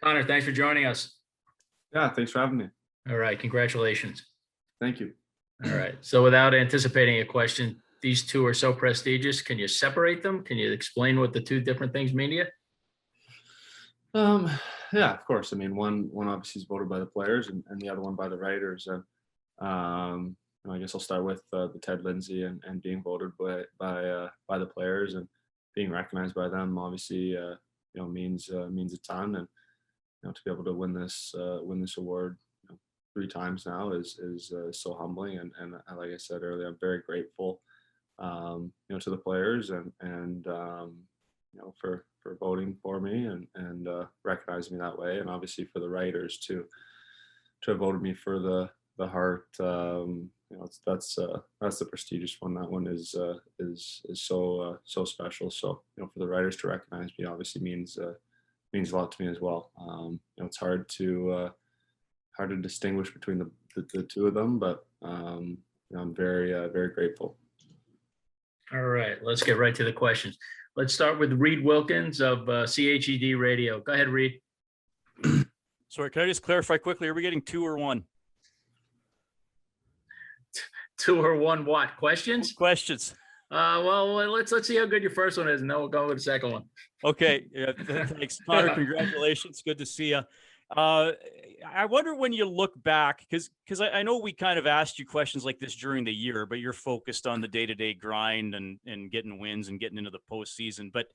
Connor, thanks for joining us. Yeah, thanks for having me. All right, congratulations. Thank you. All right, so without anticipating a question, these two are so prestigious. Can you separate them? Can you explain what the two different things mean to you? Um, yeah, of course. I mean, one obviously is voted by the players, and the other one by the writers. And I guess I'll start with the Ted Lindsay and being voted by the players and being recognized by them. Obviously, means a ton, and to be able to win this award three times now is so humbling. And like I said earlier, I'm very grateful, to the players and for voting for me and recognizing me that way, and obviously for the writers to have voted me for the Hart. That's the prestigious one. That one is so special. So for the writers to recognize me obviously means a lot to me as well. It's hard to distinguish between the two of them, but I'm very grateful. All right, let's get right to the questions. Let's start with Reed Wilkins of CHED Radio. Go ahead, Reed. Sorry, can I just clarify quickly? Are we getting two or one? Two or one what? Questions? Questions. Well, let's see how good your first one is, and then we'll go with the second one. Okay. Yeah, thanks, Connor. Congratulations. Good to see you. I wonder when you look back, because I know we kind of asked you questions like this during the year, but you're focused on the day-to-day grind and getting wins and getting into the postseason. But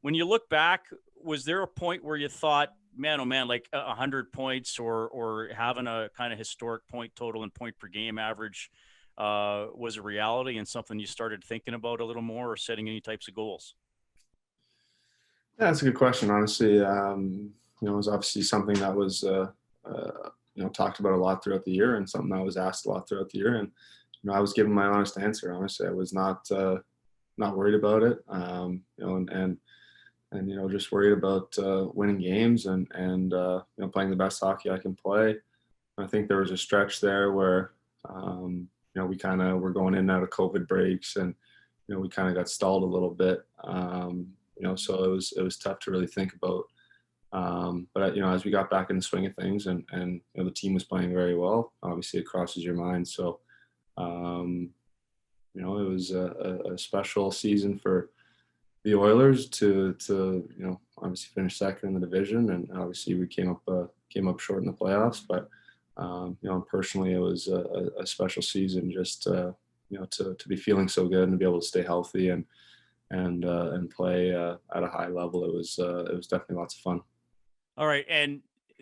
when you look back, was there a point where you thought, man, oh man, like 100 points or having a kind of historic point total and point per game average was a reality and something you started thinking about a little more, or setting any types of goals? Yeah, that's a good question. Honestly, it was obviously something that was talked about a lot throughout the year, and something that was asked a lot throughout the year. And I was giving my honest answer. Honestly, I was not worried about it. Just worried about winning games and playing the best hockey I can play. I think there was a stretch there where we kind of were going in and out of COVID breaks, and we kind of got stalled a little bit. So it was tough to really think about. But as we got back in the swing of things, and the team was playing very well, obviously it crosses your mind. So it was a special season for the Oilers to obviously finish second in the division, and obviously we came up short in the playoffs. But personally, it was a special season just to be feeling so good and to be able to stay healthy and play at a high level. It was definitely lots of fun. All right. And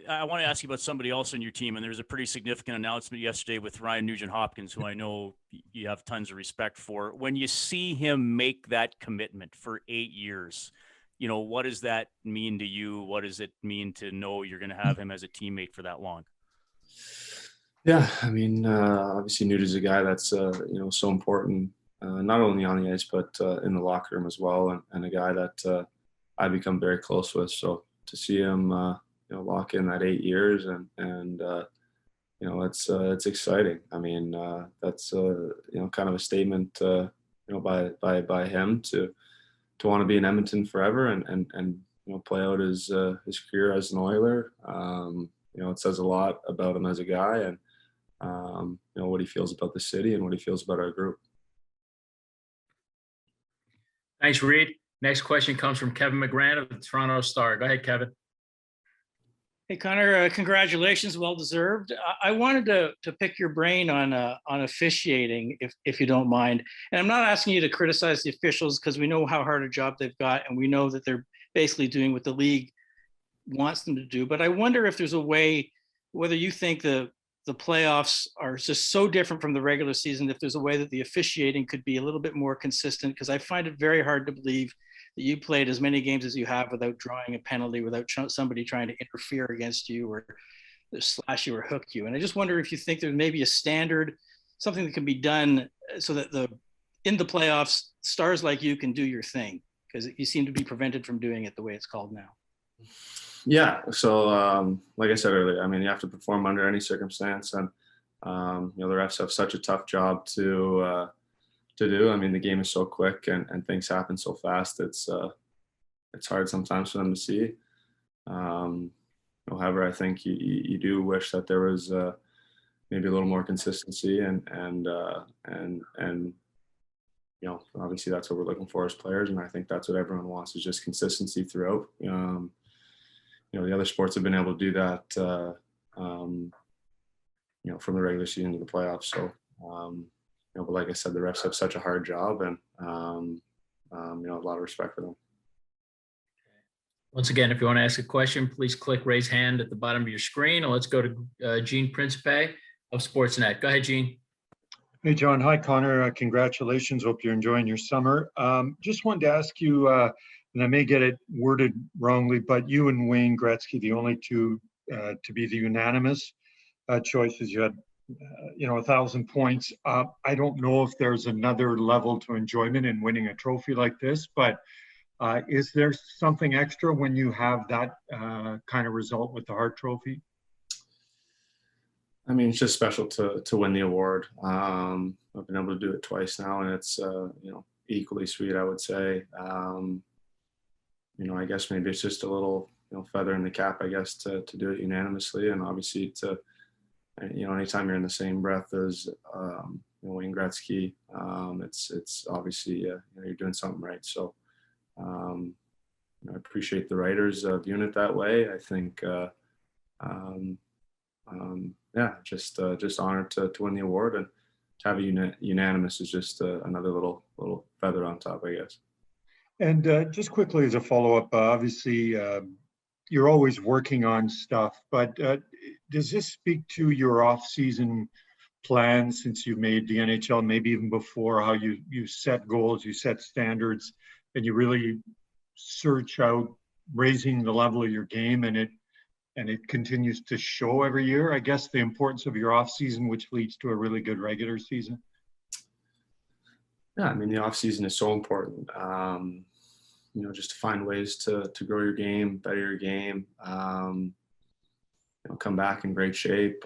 I want to ask you about somebody else on your team. And there was a pretty significant announcement yesterday with Ryan Nugent-Hopkins, who I know you have tons of respect for. When you see him make that commitment for 8 years, what does that mean to you? What does it mean to know you're going to have him as a teammate for that long? Yeah, I mean, obviously Nuge is a guy that's so important, not only on the ice but in the locker room as well, and a guy that I become very close with. So to see him lock in that 8 years and it's exciting. I mean, that's kind of a statement by him to want to be in Edmonton forever and play out his career as an Oiler. It says a lot about him as a guy, and what he feels about the city and what he feels about our group. Thanks, Reed. Next question comes from Kevin McGran of the Toronto Star. Go ahead, Kevin. Hey, Connor, congratulations, well deserved. I wanted to pick your brain on officiating, if you don't mind. And I'm not asking you to criticize the officials, because we know how hard a job they've got, and we know that they're basically doing what the league wants them to do. But I wonder if there's a way, whether you think the playoffs are just so different from the regular season, if there's a way that the officiating could be a little bit more consistent, because I find it very hard to believe that you played as many games as you have without drawing a penalty, without somebody trying to interfere against you or slash you or hook you. And I just wonder if you think there's maybe a standard, something that can be done so that in the playoffs, stars like you can do your thing, because you seem to be prevented from doing it the way it's called now. Yeah. So, like I said earlier, I mean, you have to perform under any circumstance, and the refs have such a tough job to do. I mean, the game is so quick and things happen so fast. It's hard sometimes for them to see. however, I think you do wish that there was maybe a little more consistency and obviously that's what we're looking for as players, and I think that's what everyone wants is just consistency throughout. The other sports have been able to do that, from the regular season to the playoffs. So, but like I said, the refs have such a hard job, and a lot of respect for them. Once again, if you want to ask a question, please click raise hand at the bottom of your screen, and let's go to Gene Principe of Sportsnet. Go ahead, Gene. Hey, John. Hi, Connor. Congratulations. Hope you're enjoying your summer. Just wanted to ask you, and I may get it worded wrongly, but you and Wayne Gretzky, the only two to be the unanimous choices. You had, 1,000 points. I don't know if there's another level to enjoyment in winning a trophy like this, but is there something extra when you have that kind of result with the Hart Trophy? I mean, it's just special to win the award. I've been able to do it twice now, and it's equally sweet, I would say. I guess maybe it's just a little feather in the cap, I guess, to do it unanimously, and obviously to anytime you're in the same breath as Wayne Gretzky, it's obviously you're doing something right. So I appreciate the writers viewing it that way. I think. Just honored to win the award, and to have a unanimous is just another little feather on top, I guess. And just quickly as a follow-up, obviously you're always working on stuff, but does this speak to your off-season plans since you made the NHL, maybe even before, how you set goals, you set standards, and you really search out raising the level of your game, and it continues to show every year, I guess, the importance of your off season, which leads to a really good regular season? Yeah, I mean, the off season is so important. Just to find ways to grow your game, better your game, come back in great shape.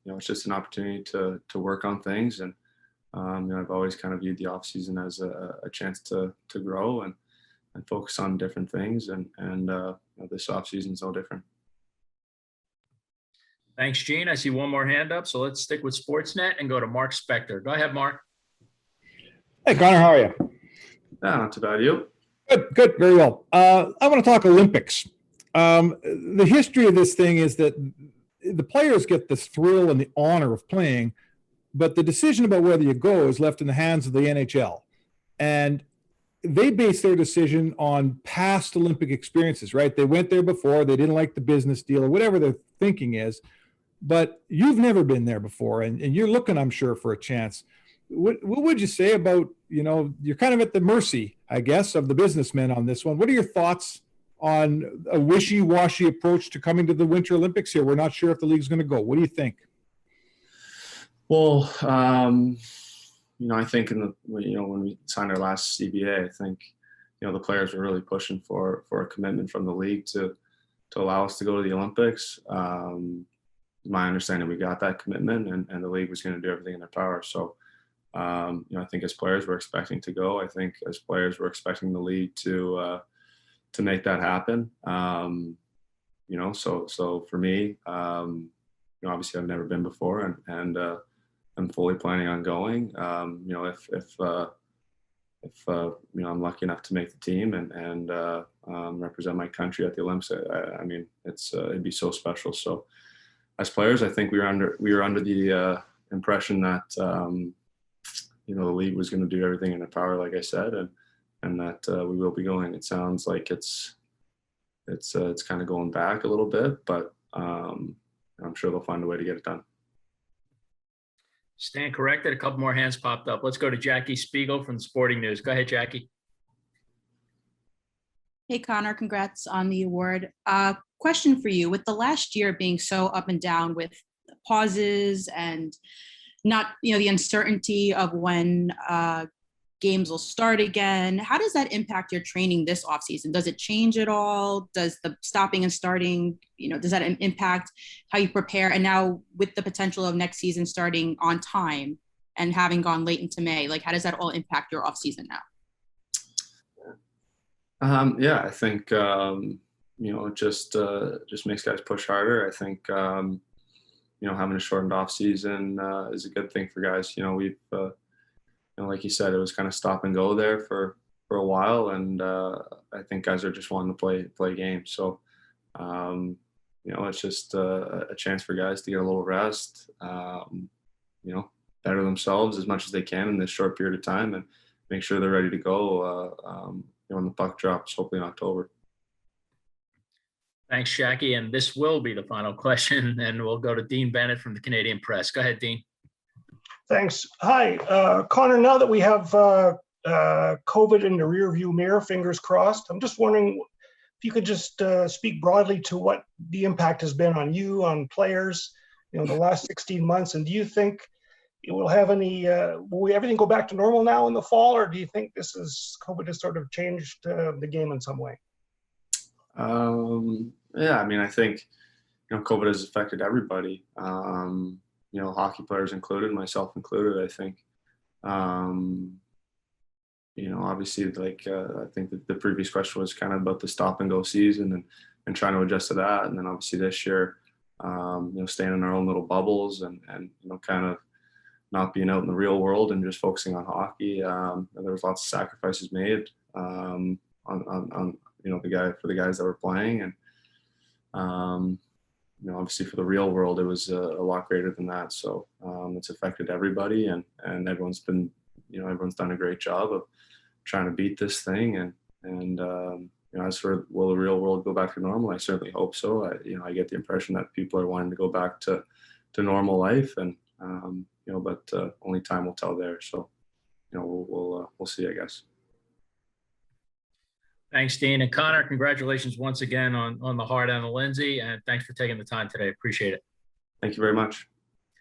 It's just an opportunity to work on things. And, I've always kind of viewed the off season as a chance to grow and focus on different things. And this off season is no different. Thanks, Gene. I see one more hand up, so let's stick with Sportsnet and go to Mark Spector. Go ahead, Mark. Hey, Connor, how are you? Yeah, not too bad. You? Good, very well. I want to talk Olympics. The history of this thing is that the players get the thrill and the honor of playing, but the decision about whether you go is left in the hands of the NHL. And they base their decision on past Olympic experiences, right? They went there before, they didn't like the business deal or whatever their thinking is. But you've never been there before, and you're looking, I'm sure, for a chance. What would you say about, you're kind of at the mercy, I guess, of the businessmen on this one. What are your thoughts on a wishy-washy approach to coming to the Winter Olympics here? We're not sure if the league's going to go. What do you think? Well, I think when we signed our last CBA, I think, the players were really pushing for a commitment from the league to allow us to go to the Olympics. My understanding, we got that commitment, and the league was going to do everything in their power. So, I think as players, we're expecting to go. I think as players, we're expecting the league to make that happen. So for me, obviously I've never been before, and I'm fully planning on going. If I'm lucky enough to make the team and represent my country at the Olympics, I mean, it'd be so special. So, as players, I think we were under the impression that the league was going to do everything in their power, like I said, and that we will be going. It sounds like it's kind of going back a little bit, but I'm sure they'll find a way to get it done. Stand corrected. A couple more hands popped up. Let's go to Jackie Spiegel from the Sporting News. Go ahead, Jackie. Hey, Connor, congrats on the award. Question for you. With the last year being so up and down with pauses and not, the uncertainty of when games will start again, how does that impact your training this offseason? Does it change at all? Does the stopping and starting, does that impact how you prepare? And now with the potential of next season starting on time and having gone late into May, how does that all impact your offseason now? I think, it just makes guys push harder. I think having a shortened off season is a good thing for guys. We've like you said, it was kind of stop and go there for a while, and I think guys are just wanting to play games. So it's just a chance for guys to get a little rest, better themselves as much as they can in this short period of time, and make sure they're ready to go when the puck drops, hopefully in October. Thanks, Jackie. And this will be the final question, and we'll go to Dean Bennett from the Canadian Press. Go ahead, Dean. Thanks. Hi, Connor. Now that we have COVID in the rearview mirror, fingers crossed, I'm just wondering if you could just speak broadly to what the impact has been on you, on players, the last 16 months. And do you think it will have any, will everything go back to normal now in the fall, or do you think COVID has sort of changed the game in some way? Yeah, I think, COVID has affected everybody, hockey players included, myself included, I think. Obviously, I think that the previous question was kind of about the stop and go season and trying to adjust to that. And then obviously this year, staying in our own little bubbles and kind of not being out in the real world and just focusing on hockey. There was lots of sacrifices made on the guys that were playing, and obviously for the real world it was a lot greater than that. So it's affected everybody, and everyone's been everyone's done a great job of trying to beat this thing. And as for will the real world go back to normal, I certainly hope so. I get the impression that people are wanting to go back to normal life, and but only time will tell there. So we'll see, I guess. Thanks, Dean. And Connor, congratulations once again on the Hart and the Lindsay, and thanks for taking the time today. Appreciate it. Thank you very much.